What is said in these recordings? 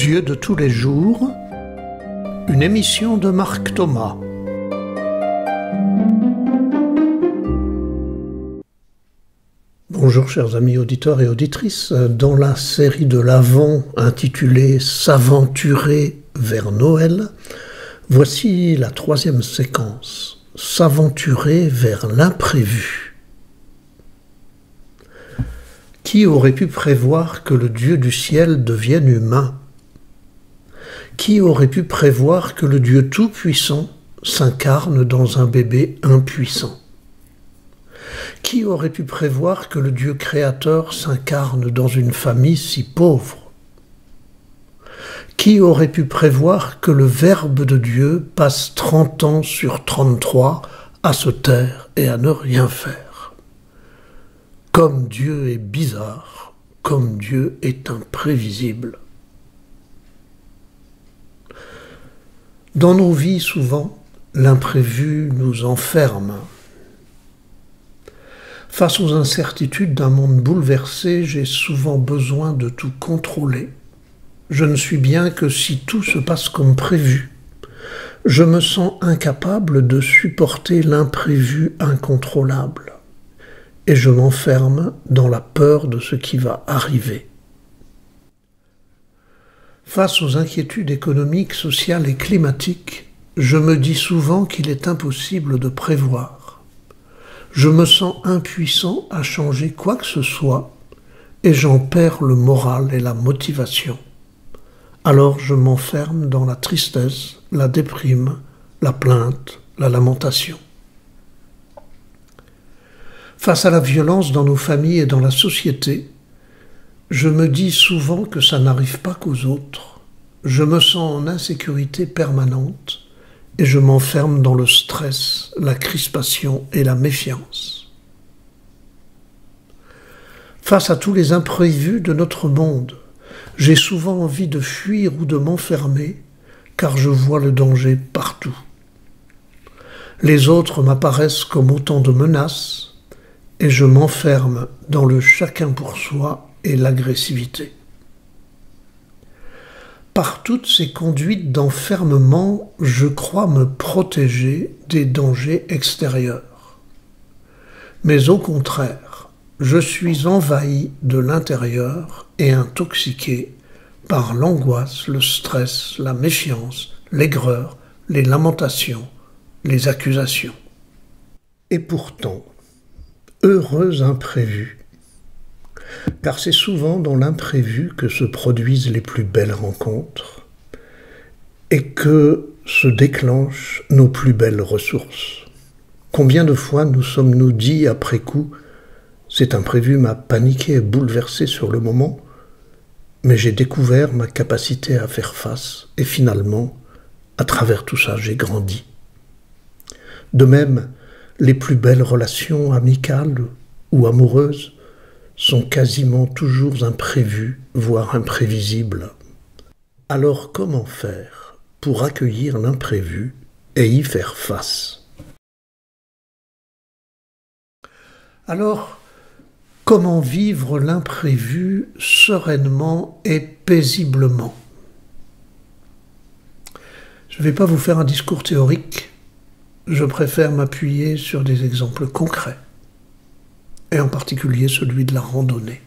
Dieu de tous les jours, une émission de Marc Thomas. Bonjour chers amis auditeurs et auditrices, dans la série de l'Avent intitulée « S'aventurer vers Noël », voici la troisième séquence, « S'aventurer vers l'imprévu ». Qui aurait pu prévoir que le Dieu du ciel devienne humain? Qui aurait pu prévoir que le Dieu tout-puissant s'incarne dans un bébé impuissant? Qui aurait pu prévoir que le Dieu créateur s'incarne dans une famille si pauvre? Qui aurait pu prévoir que le Verbe de Dieu passe 30 ans sur 33 à se taire et à ne rien faire? Comme Dieu est bizarre, comme Dieu est imprévisible. Dans nos vies, souvent, l'imprévu nous enferme. Face aux incertitudes d'un monde bouleversé, j'ai souvent besoin de tout contrôler. Je ne suis bien que si tout se passe comme prévu. Je me sens incapable de supporter l'imprévu incontrôlable. Et je m'enferme dans la peur de ce qui va arriver. Face aux inquiétudes économiques, sociales et climatiques, je me dis souvent qu'il est impossible de prévoir. Je me sens impuissant à changer quoi que ce soit et j'en perds le moral et la motivation. Alors je m'enferme dans la tristesse, la déprime, la plainte, la lamentation. Face à la violence dans nos familles et dans la société, je me dis souvent que ça n'arrive pas qu'aux autres. Je me sens en insécurité permanente et je m'enferme dans le stress, la crispation et la méfiance. Face à tous les imprévus de notre monde, j'ai souvent envie de fuir ou de m'enfermer car je vois le danger partout. Les autres m'apparaissent comme autant de menaces, et je m'enferme dans le chacun pour soi et l'agressivité. Par toutes ces conduites d'enfermement, je crois me protéger des dangers extérieurs. Mais au contraire, je suis envahi de l'intérieur et intoxiqué par l'angoisse, le stress, la méfiance, l'aigreur, les lamentations, les accusations. Et pourtant, heureux imprévu, car c'est souvent dans l'imprévu que se produisent les plus belles rencontres et que se déclenchent nos plus belles ressources. Combien de fois nous sommes-nous dit après coup « Cet imprévu m'a paniqué et bouleversé sur le moment, mais j'ai découvert ma capacité à faire face et finalement, à travers tout ça, j'ai grandi. » De même, les plus belles relations amicales ou amoureuses sont quasiment toujours imprévues, voire imprévisibles. Alors comment faire pour accueillir l'imprévu et y faire face? Alors, comment vivre l'imprévu sereinement et paisiblement? Je ne vais pas vous faire un discours théorique. Je préfère m'appuyer sur des exemples concrets, et en particulier celui de la randonnée.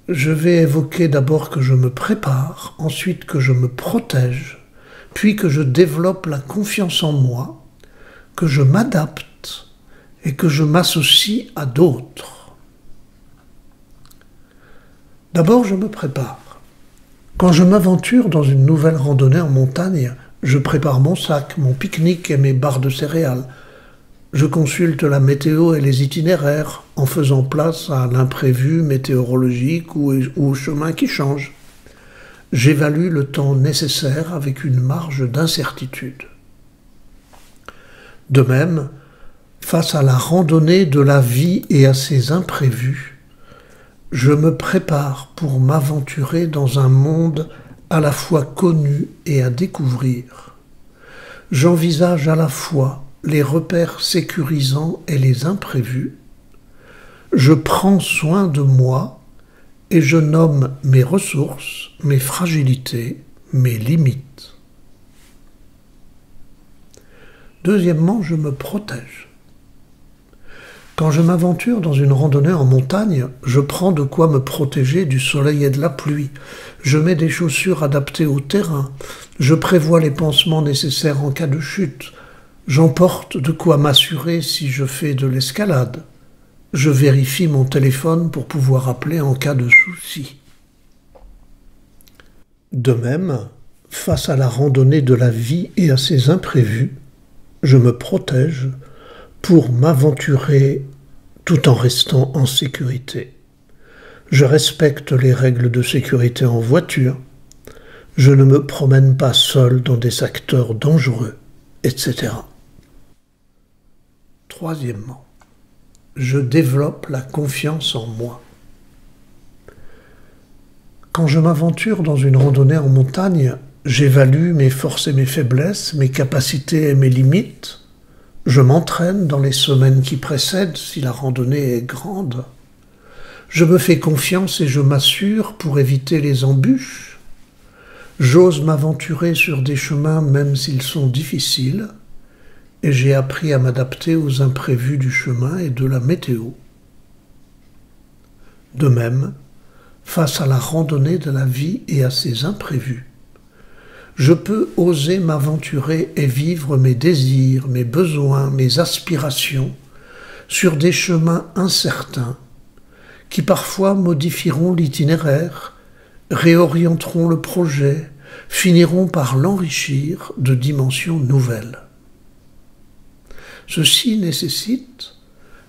Je vais évoquer d'abord que je me prépare, ensuite que je me protège, puis que je développe la confiance en moi, que je m'adapte et que je m'associe à d'autres. D'abord, je me prépare. Quand je m'aventure dans une nouvelle randonnée en montagne, je prépare mon sac, mon pique-nique et mes barres de céréales. Je consulte la météo et les itinéraires en faisant place à l'imprévu météorologique ou au chemin qui change. J'évalue le temps nécessaire avec une marge d'incertitude. De même, face à la randonnée de la vie et à ses imprévus, je me prépare pour m'aventurer dans un monde à la fois connu et à découvrir. J'envisage à la fois les repères sécurisants et les imprévus. Je prends soin de moi et je nomme mes ressources, mes fragilités, mes limites. Deuxièmement, je me protège. Quand je m'aventure dans une randonnée en montagne, je prends de quoi me protéger du soleil et de la pluie. Je mets des chaussures adaptées au terrain. Je prévois les pansements nécessaires en cas de chute. J'emporte de quoi m'assurer si je fais de l'escalade. Je vérifie mon téléphone pour pouvoir appeler en cas de souci. De même, face à la randonnée de la vie et à ses imprévus, je me protège pour m'aventurer tout en restant en sécurité. Je respecte les règles de sécurité en voiture. Je ne me promène pas seul dans des secteurs dangereux, etc. Troisièmement, je développe la confiance en moi. Quand je m'aventure dans une randonnée en montagne, j'évalue mes forces et mes faiblesses, mes capacités et mes limites. Je m'entraîne dans les semaines qui précèdent si la randonnée est grande. Je me fais confiance et je m'assure pour éviter les embûches. J'ose m'aventurer sur des chemins même s'ils sont difficiles et j'ai appris à m'adapter aux imprévus du chemin et de la météo. De même, face à la randonnée de la vie et à ses imprévus, je peux oser m'aventurer et vivre mes désirs, mes besoins, mes aspirations sur des chemins incertains qui parfois modifieront l'itinéraire, réorienteront le projet, finiront par l'enrichir de dimensions nouvelles. Ceci nécessite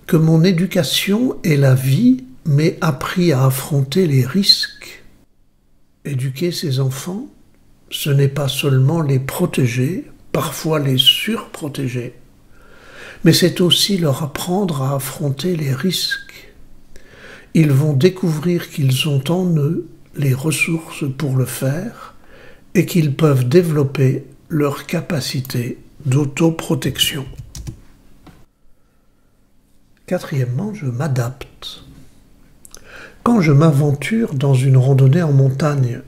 que mon éducation et la vie m'aient appris à affronter les risques. Éduquer ses enfants, ce n'est pas seulement les protéger, parfois les surprotéger, mais c'est aussi leur apprendre à affronter les risques. Ils vont découvrir qu'ils ont en eux les ressources pour le faire et qu'ils peuvent développer leur capacité d'autoprotection. Quatrièmement, je m'adapte. Quand je m'aventure dans une randonnée en montagne,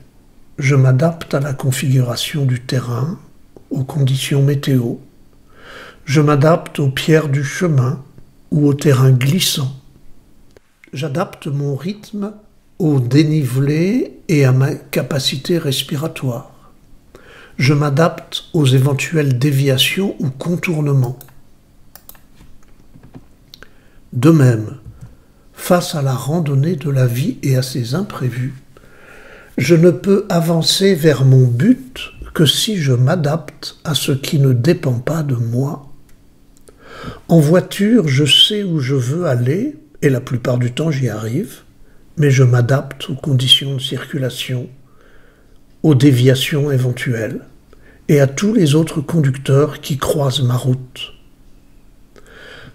je m'adapte à la configuration du terrain, aux conditions météo. Je m'adapte aux pierres du chemin ou au terrain glissant. J'adapte mon rythme au dénivelé et à ma capacité respiratoire. Je m'adapte aux éventuelles déviations ou contournements. De même, face à la randonnée de la vie et à ses imprévus, je ne peux avancer vers mon but que si je m'adapte à ce qui ne dépend pas de moi. En voiture, je sais où je veux aller, et la plupart du temps j'y arrive, mais je m'adapte aux conditions de circulation, aux déviations éventuelles, et à tous les autres conducteurs qui croisent ma route.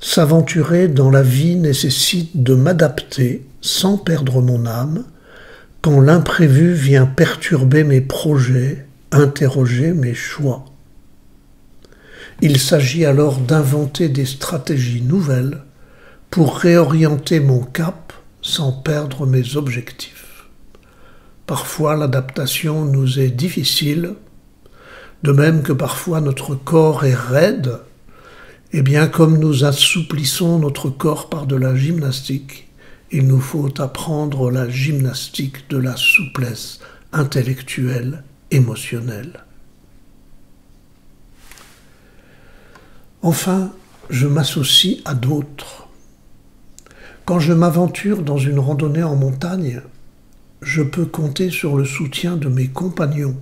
S'aventurer dans la vie nécessite de m'adapter sans perdre mon âme, quand l'imprévu vient perturber mes projets, interroger mes choix. Il s'agit alors d'inventer des stratégies nouvelles pour réorienter mon cap sans perdre mes objectifs. Parfois, l'adaptation nous est difficile, de même que parfois notre corps est raide, et bien comme nous assouplissons notre corps par de la gymnastique, il nous faut apprendre la gymnastique de la souplesse intellectuelle, émotionnelle. Enfin, je m'associe à d'autres. Quand je m'aventure dans une randonnée en montagne, je peux compter sur le soutien de mes compagnons.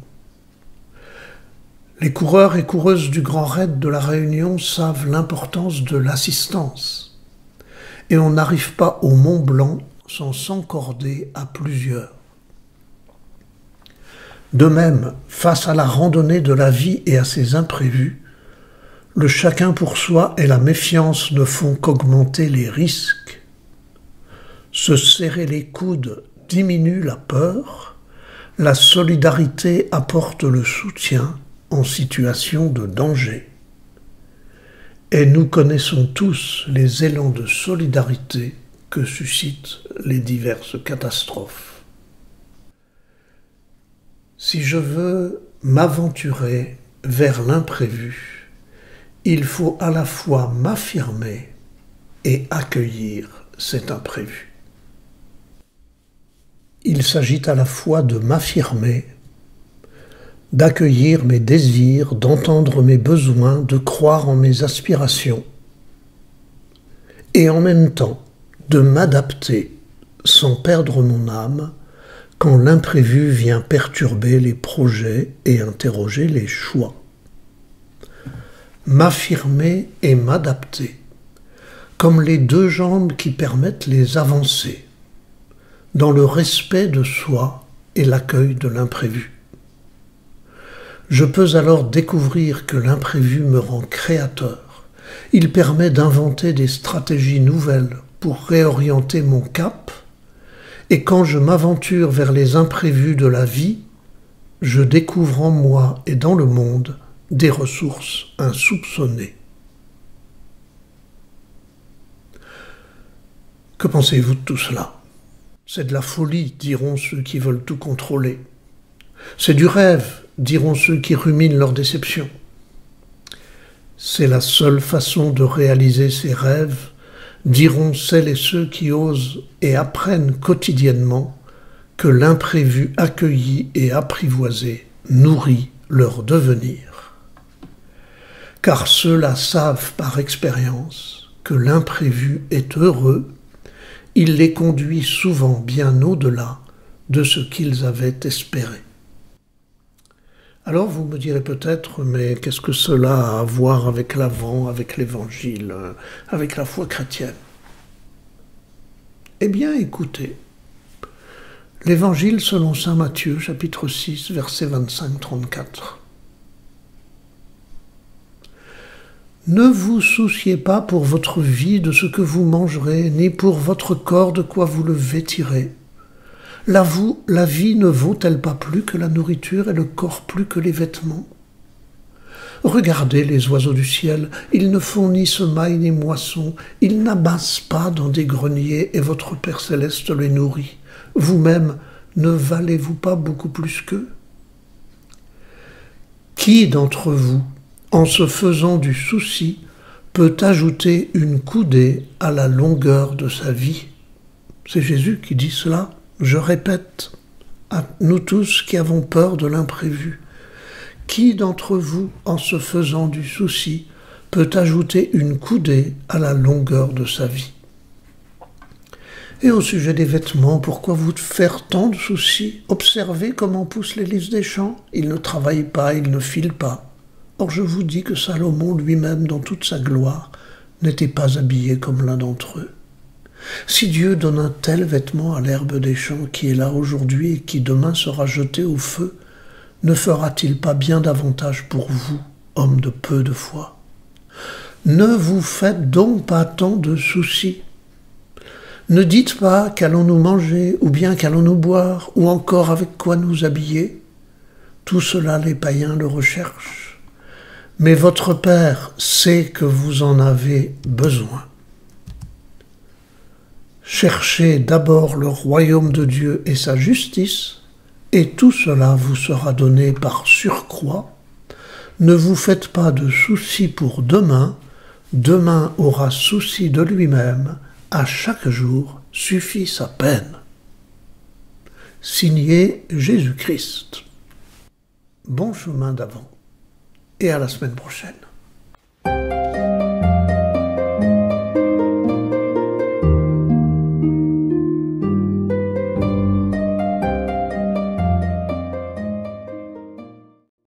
Les coureurs et coureuses du Grand Raid de la Réunion savent l'importance de l'assistance. Et on n'arrive pas au Mont Blanc sans s'encorder à plusieurs. De même, face à la randonnée de la vie et à ses imprévus, le chacun pour soi et la méfiance ne font qu'augmenter les risques. Se serrer les coudes diminue la peur, la solidarité apporte le soutien en situation de danger. Et nous connaissons tous les élans de solidarité que suscitent les diverses catastrophes. Si je veux m'aventurer vers l'imprévu, il faut à la fois m'affirmer et accueillir cet imprévu. Il s'agit à la fois de m'affirmer, d'accueillir mes désirs, d'entendre mes besoins, de croire en mes aspirations, et en même temps de m'adapter sans perdre mon âme quand l'imprévu vient perturber les projets et interroger les choix. M'affirmer et m'adapter, comme les deux jambes qui permettent les avancées, dans le respect de soi et l'accueil de l'imprévu. Je peux alors découvrir que l'imprévu me rend créateur. Il permet d'inventer des stratégies nouvelles pour réorienter mon cap, et quand je m'aventure vers les imprévus de la vie, je découvre en moi et dans le monde des ressources insoupçonnées. Que pensez-vous de tout cela? C'est de la folie, diront ceux qui veulent tout contrôler. C'est du rêve, diront ceux qui ruminent leur déception. C'est la seule façon de réaliser ses rêves, diront celles et ceux qui osent et apprennent quotidiennement que l'imprévu accueilli et apprivoisé nourrit leur devenir. Car ceux-là savent par expérience que l'imprévu est heureux, il les conduit souvent bien au-delà de ce qu'ils avaient espéré. Alors vous me direz peut-être, mais qu'est-ce que cela a à voir avec l'Avent, avec l'Évangile, avec la foi chrétienne? Eh bien écoutez, l'Évangile selon saint Matthieu, chapitre 6, versets 25-34. Ne vous souciez pas pour votre vie de ce que vous mangerez, ni pour votre corps de quoi vous le vêtirez. La vie ne vaut-elle pas plus que la nourriture et le corps plus que les vêtements? Regardez les oiseaux du ciel, ils ne font ni semaille ni moisson, ils n'amassent pas dans des greniers et votre Père céleste les nourrit. Vous-même, ne valez-vous pas beaucoup plus qu'eux? Qui d'entre vous, en se faisant du souci, peut ajouter une coudée à la longueur de sa vie? C'est Jésus qui dit cela. Je répète, à nous tous qui avons peur de l'imprévu, qui d'entre vous, en se faisant du souci, peut ajouter une coudée à la longueur de sa vie? Et au sujet des vêtements, pourquoi vous faire tant de soucis? Observez comment poussent les lys des champs. Ils ne travaillent pas, ils ne filent pas. Or je vous dis que Salomon lui-même, dans toute sa gloire, n'était pas habillé comme l'un d'entre eux. Si Dieu donne un tel vêtement à l'herbe des champs qui est là aujourd'hui et qui demain sera jeté au feu, ne fera-t-il pas bien davantage pour vous, hommes de peu de foi? Ne vous faites donc pas tant de soucis. Ne dites pas qu'allons-nous manger, ou bien qu'allons-nous boire, ou encore avec quoi nous habiller. Tout cela les païens le recherchent. Mais votre Père sait que vous en avez besoin. Cherchez d'abord le royaume de Dieu et sa justice, et tout cela vous sera donné par surcroît. Ne vous faites pas de soucis pour demain, demain aura souci de lui-même, à chaque jour suffit sa peine. Signé Jésus-Christ. Bon chemin d'avant, et à la semaine prochaine.